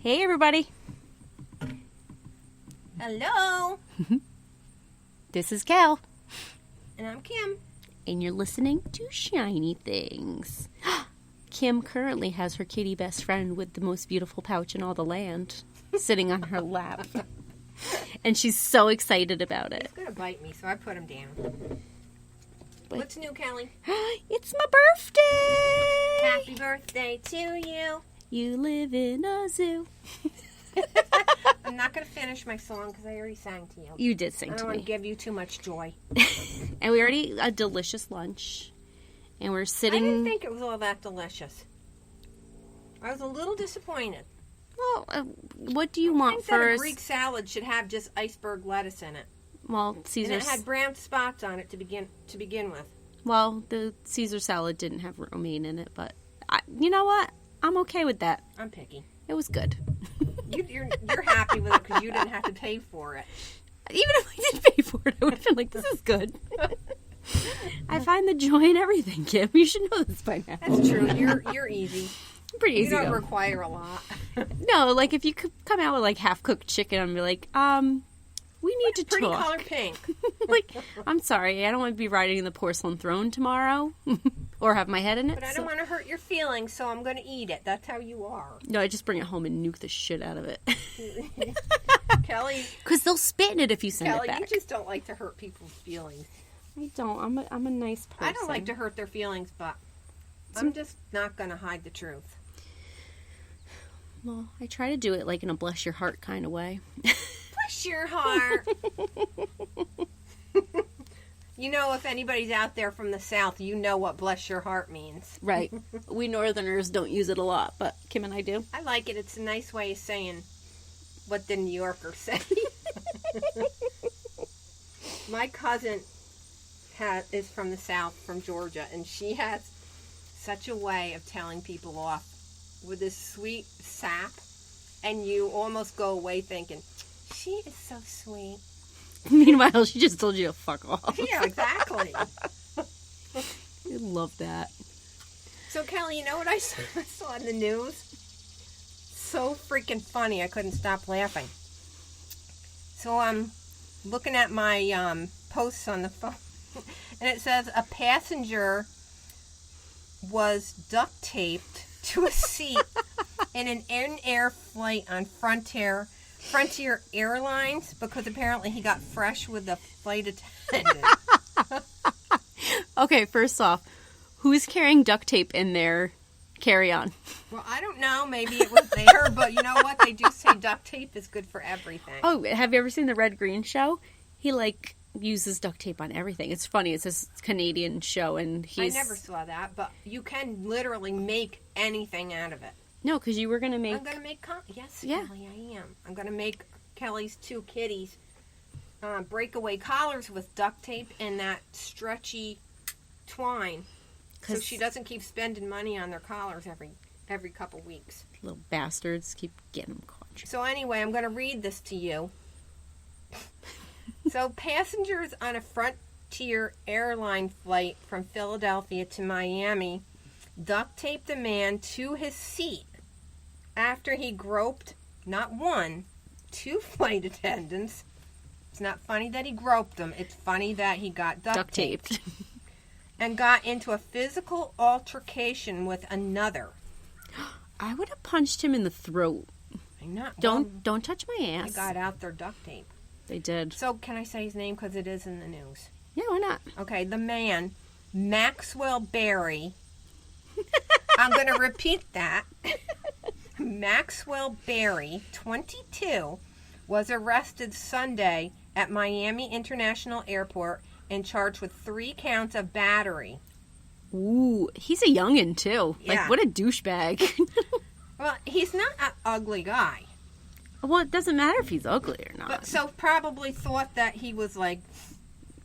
Hey, everybody. Hello. This is Cal. And I'm Kim. And you're listening to Shiny Things. Kim currently has her kitty best friend with the most beautiful pouch in all the land sitting on her lap. And she's so excited about it. He's going to bite me, so I put him down. What's new, Kelly? It's my birthday! Happy birthday to you. You live in a zoo. I'm not going to finish my song because I already sang to you. You did sing to me. I don't want to give you too much joy. And we already ate a delicious lunch. And we're sitting... I didn't think it was all that delicious. I was a little disappointed. Well, what do you want I think first? that a Greek salad should have just iceberg lettuce in it. Well, Caesar... And it had brown spots on it to begin with. Well, the Caesar salad didn't have romaine in it, but you know what? I'm okay with that. I'm picky. It was good. You're happy with it because you didn't have to pay for it. Even if I did pay for it, I would have been like, this is good. I find the joy in everything, Kim. You should know this by now. That's true. You're easy. I'm pretty easy. You don't require a lot. No, like if you could come out with like half-cooked chicken, I'd be like, we need to Pretty talk. color pink. Like, I'm sorry, I don't want to be riding the porcelain throne tomorrow. Or have my head in it. But I don't want to hurt your feelings, so I'm going to eat it. That's how you are. No, I just bring it home and nuke the shit out of it. Kelly. Because they'll spit in it if you send Kelly, it back. you just don't like to hurt people's feelings. I don't. I'm a nice person. I don't like to hurt their feelings, but I'm just not going to hide the truth. Well, I try to do it like in a bless your heart kind of way. Bless your heart. You know, if anybody's out there from the South, you know what bless your heart means. Right. We Northerners don't use it a lot, but Kim and I do. I like it. It's a nice way of saying what the New Yorkers say. My cousin is from the South, from Georgia, and she has such a way of telling people off with this sweet sap, and you almost go away thinking, she is so sweet. Meanwhile, she just told you to fuck off. Yeah, exactly. I love that. So, Kelly, you know what I saw in the news? So freaking funny, I couldn't stop laughing. So I'm looking at my posts on the phone, and it says a passenger was duct taped to a seat in an in-air flight on Frontier Airlines because apparently he got fresh with the flight attendant. Okay, first off, who's carrying duct tape in their carry-on? Well, I don't know. Maybe it was there, but you know what? They do say duct tape is good for everything. Oh, have you ever seen the Red Green show? He, uses duct tape on everything. It's funny. It's this Canadian show, and he's... I never saw that, but you can literally make anything out of it. No, because you were going to make... I'm going to make... Yes, Yeah. Kelly, I am. I'm going to make Kelly's two kitties breakaway collars with duct tape and that stretchy twine, so she doesn't keep spending money on their collars every couple weeks. Little bastards keep getting them caught. So anyway, I'm going to read this to you. So passengers on a Frontier airline flight from Philadelphia to Miami duct taped a man to his seat after he groped not one, two flight attendants. It's not funny that he groped them. It's funny that he got duct taped. And got into a physical altercation with another. I would have punched him in the throat. I'm not. Don't touch my ass. They got out their duct tape. They did. So can I say his name because it is in the news? Yeah, why not? Okay, the man, Maxwell Berry. I'm going to repeat that. Maxwell Berry, 22, was arrested Sunday at Miami International Airport and charged with 3 counts of battery. Ooh, he's a youngin' too. Yeah. What a douchebag. Well, he's not an ugly guy. Well, it doesn't matter if he's ugly or not. But so probably thought that he was like,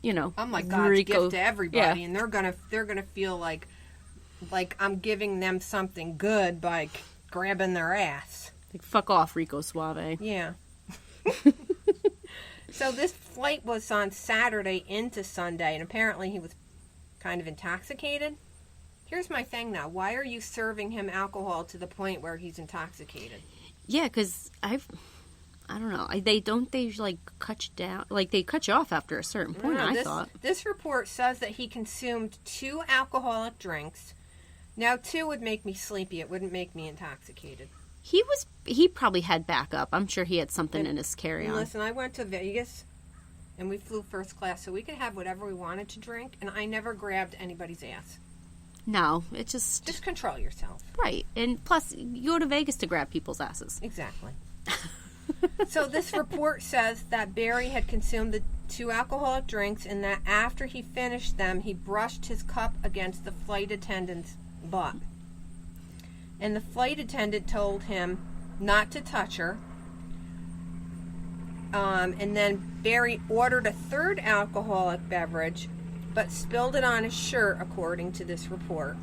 I'm like God's gift to everybody, yeah. and they're gonna feel like I'm giving them something good by grabbing their ass. Like, fuck off, Rico Suave. Yeah. So this flight was on Saturday into Sunday, and apparently he was kind of intoxicated. Here's my thing now. Why are you serving him alcohol to the point where he's intoxicated? Yeah, because I don't know. They like cut you down, like they cut you off after a certain point. No, I thought this report says that he consumed 2 alcoholic drinks. Now 2 would make me sleepy. It wouldn't make me intoxicated. he probably had backup. I'm sure he had something in his carry-on. Listen, I went to Vegas and we flew first class, so we could have whatever we wanted to drink, and I never grabbed anybody's ass. No, it just control yourself. Right, and plus you go to Vegas to grab people's asses. Exactly. So this report says that Barry had consumed the 2 alcoholic drinks, and that after he finished them, he brushed his cup against the flight attendant's butt. And the flight attendant told him not to touch her. And then Barry ordered a 3rd alcoholic beverage, but spilled it on his shirt, according to this report.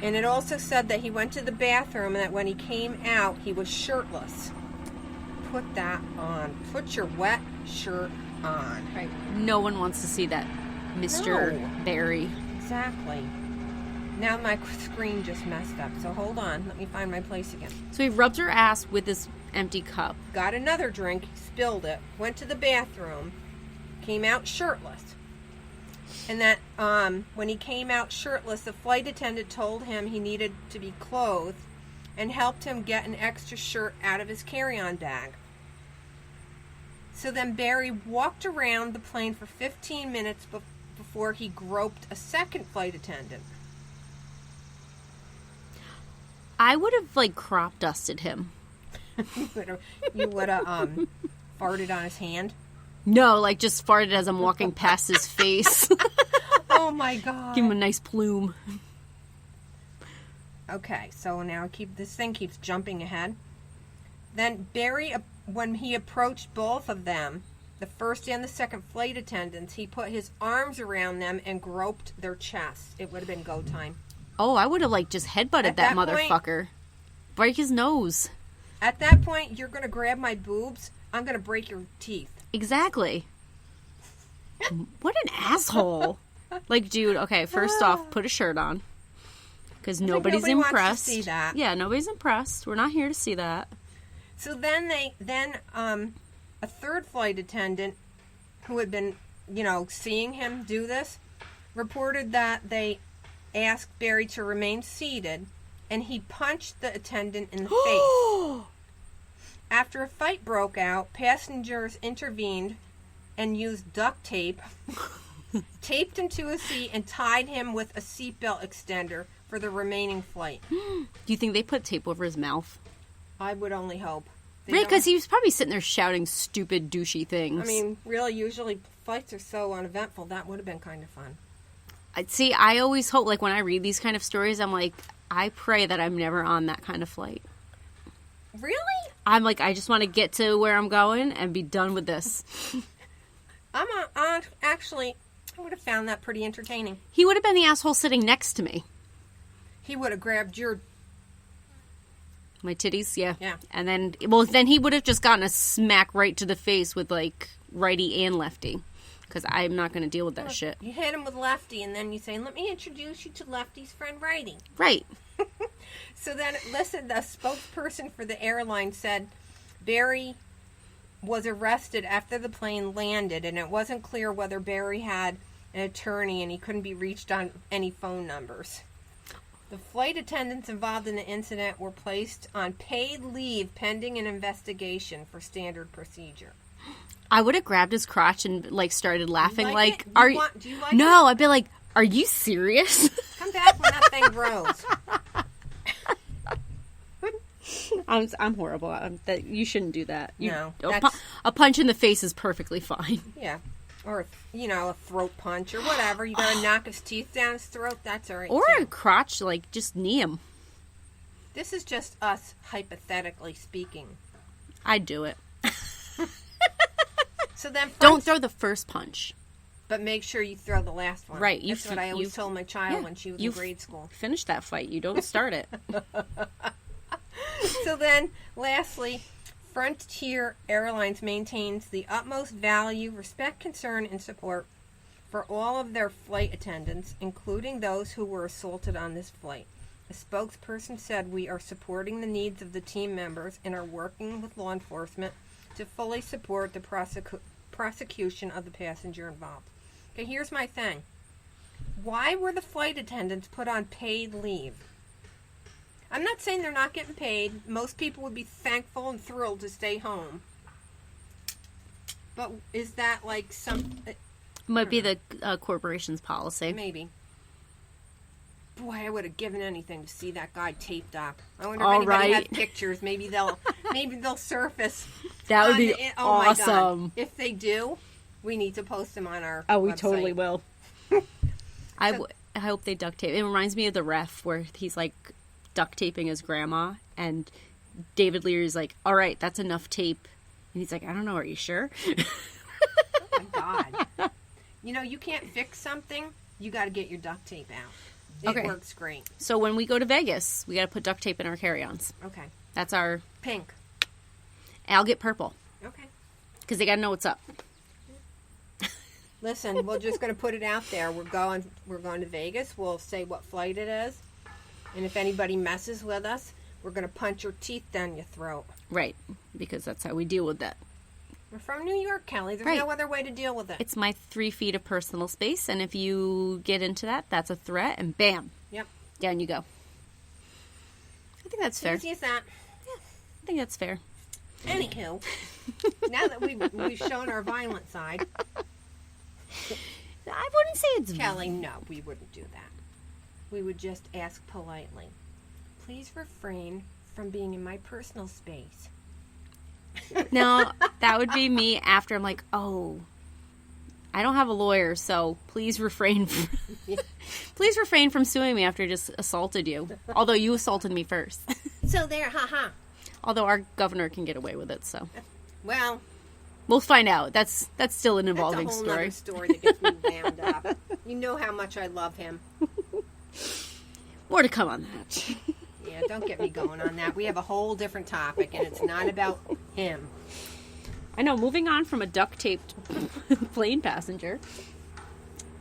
And it also said that he went to the bathroom and that when he came out, he was shirtless. Put that on. Put your wet shirt on. Right. No one wants to see that, Mr. No. Barry. Exactly. Now my screen just messed up, so hold on. Let me find my place again. So he rubbed her ass with this empty cup. Got another drink, spilled it, went to the bathroom, came out shirtless. And that when he came out shirtless, the flight attendant told him he needed to be clothed and helped him get an extra shirt out of his carry-on bag. So then Barry walked around the plane for 15 minutes before he groped a second flight attendant. I would have, like, crop dusted him. You would have farted on his hand? No, like, just farted as I'm walking past his face. Oh, my God. Give him a nice plume. Okay, so now this thing keeps jumping ahead. Then Barry, when he approached both of them, the first and the second flight attendants, he put his arms around them and groped their chests. It would have been go time. Oh, I would have, like, just headbutted that motherfucker. Break his nose. At that point, you're going to grab my boobs. I'm going to break your teeth. Exactly. What an asshole. Like, dude, okay, first off, put a shirt on. Because nobody's impressed. Wants to see that. Yeah, nobody's impressed. We're not here to see that. So then a third flight attendant who had been, seeing him do this, reported that they asked Barry to remain seated, and he punched the attendant in the face. After a fight broke out, passengers intervened and used duct tape, taped him to a seat, and tied him with a seatbelt extender for the remaining flight. Do you think they put tape over his mouth? I would only hope. Right, because he was probably sitting there shouting stupid, douchey things. I mean, really, usually flights are so uneventful. That would have been kind of fun. See, I always hope, like, when I read these kind of stories, I'm like, I pray that I'm never on that kind of flight. Really? I'm like, I just want to get to where I'm going and be done with this. Actually, I would have found that pretty entertaining. He would have been the asshole sitting next to me. He would have grabbed my titties, yeah. Yeah. And then he would have just gotten a smack right to the face with, like, righty and lefty. Because I'm not going to deal with that shit. You hit him with lefty, and then you say, let me introduce you to lefty's friend righty. Right. So then, listen, the spokesperson for the airline said Barry was arrested after the plane landed, and it wasn't clear whether Barry had an attorney and he couldn't be reached on any phone numbers. The flight attendants involved in the incident were placed on paid leave pending an investigation for standard procedure. I would have grabbed his crotch and, like, started laughing. Do you like, like no, it? I'd be like, are you serious? Come back when that thing grows. I'm horrible. You shouldn't do that. No. A punch in the face is perfectly fine. Yeah. Or, a throat punch or whatever. You gotta knock his teeth down his throat. That's all right, Or too. a crotch, like, just knee him. This is just us hypothetically speaking. I'd do it. So then don't throw the first punch. But make sure you throw the last one. Right. That's what I always told my child when she was in grade school. Finish that fight. You don't start it. So then, lastly, Frontier Airlines maintains the utmost value, respect, concern, and support for all of their flight attendants, including those who were assaulted on this flight. A spokesperson said, "We are supporting the needs of the team members and are working with law enforcement to fully support the prosecution of the passenger involved." Okay, here's my thing. Why were the flight attendants put on paid leave? I'm not saying they're not getting paid. Most people would be thankful and thrilled to stay home. But is that like some... Might be the corporation's policy. Maybe. Boy, I would have given anything to see that guy taped up. I wonder All if anybody right. has pictures. Maybe they'll surface. That would be Oh my God. awesome. If they do, we need to post them on our Oh, we website. totally will. I hope they duct tape. It reminds me of the ref where he's like duct taping his grandma, and David Leary's like, "All right, that's enough tape," and he's like, "I don't know. Are you sure?" Oh my God. You know, you can't fix something. You got to get your duct tape out. It Okay. works great. So when we go to Vegas, we got to put duct tape in our carry-ons. Okay. That's our. Pink. I'll get purple Okay. because they got to know what's up. Listen, we're just going to put it out there. We're going to Vegas. We'll say what flight it is. And if anybody messes with us, we're going to punch your teeth down your throat. Right, because that's how we deal with that. We're from New York, Kelly. There's Right. no other way to deal with it. It's my 3 feet of personal space, and if you get into that, that's a threat, and bam, Yep. down you go. I think that's fair. Easy as that. I think that's fair. Anywho, now that we've shown our violent side, I wouldn't say it's Kelly, no, we wouldn't do that. We would just ask politely, "Please refrain from being in my personal space." No, that would be me after I'm like, oh, I don't have a lawyer, so please refrain please refrain from suing me after I just assaulted you. Although you assaulted me first. So there, haha. Although our governor can get away with it, so Well, we'll find out. That's still an that's a evolving whole story. nother story that gets me wound up. You know how much I love him. More to come on that. Yeah, don't get me going on that. We have a whole different topic, and it's not about him. I know, moving on from a duct taped plane passenger.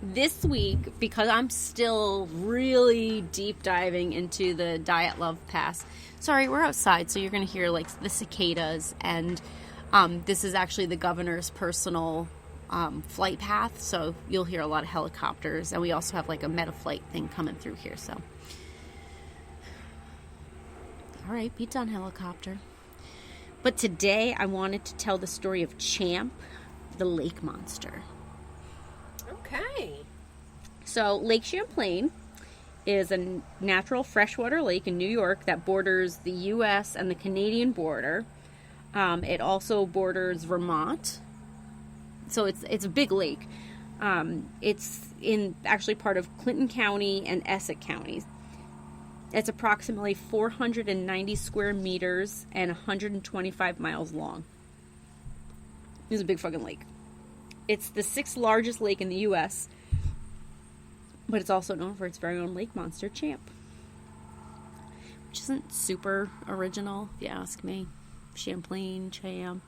This week, because I'm still really deep diving into the Diet Love Pass. Sorry, we're outside, so you're going to hear like the cicadas, and this is actually the governor's personal flight path, so you'll hear a lot of helicopters, and we also have like a Metaflight thing coming through here, so. All right, beats on helicopter. But today I wanted to tell the story of Champ, the lake monster. Okay. So Lake Champlain is a natural freshwater lake in New York that borders the U.S. and the Canadian border. It also borders Vermont. So it's a big lake. It's in actually part of Clinton County and Essex counties. It's approximately 490 square meters and 125 miles long. It's a big fucking lake. It's the 6th largest lake in the U.S., but it's also known for its very own lake monster, Champ. Which isn't super original, if you ask me. Champlain, Champ.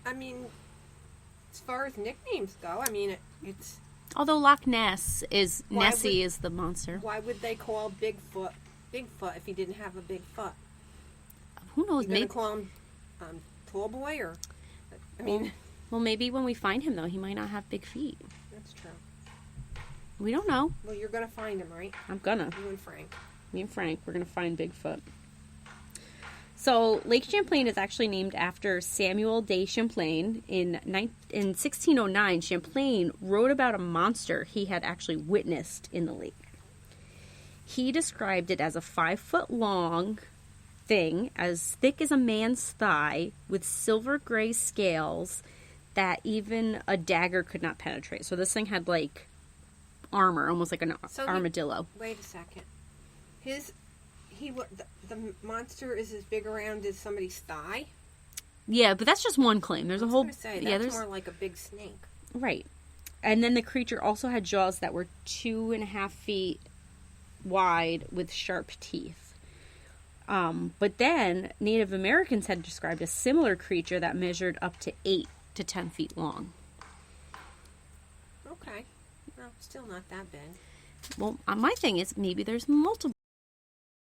I mean, as far as nicknames go, I mean, it's... Although Loch Ness is... Why Nessie would- is the monster. Why would they call Bigfoot Bigfoot if he didn't have a big foot? Who knows? You gonna Maybe, call him Tall Boy, or... I mean, well, maybe when we find him, though, he might not have big feet. that's true. We don't know. Well, you're gonna find him, right? I'm gonna. You and Frank. Me and Frank, we're going to find Bigfoot. So, Lake Champlain is actually named after Samuel de Champlain. In 1609, Champlain wrote about a monster he had actually witnessed in the lake. He described it as a 5-foot-long thing, as thick as a man's thigh, with silver gray scales that even a dagger could not penetrate. So this thing had, like, armor, almost like an armadillo. Wait a second. The monster is as big around as somebody's thigh? Yeah, but that's just one claim. There's a whole... That's there's more like a big snake. Right. And then the creature also had jaws that were 2.5 feet wide with sharp teeth. But then Native Americans had described a similar creature that measured up to 8 to 10 feet long. Okay. Well, still not that big. Well, my thing is maybe there's multiple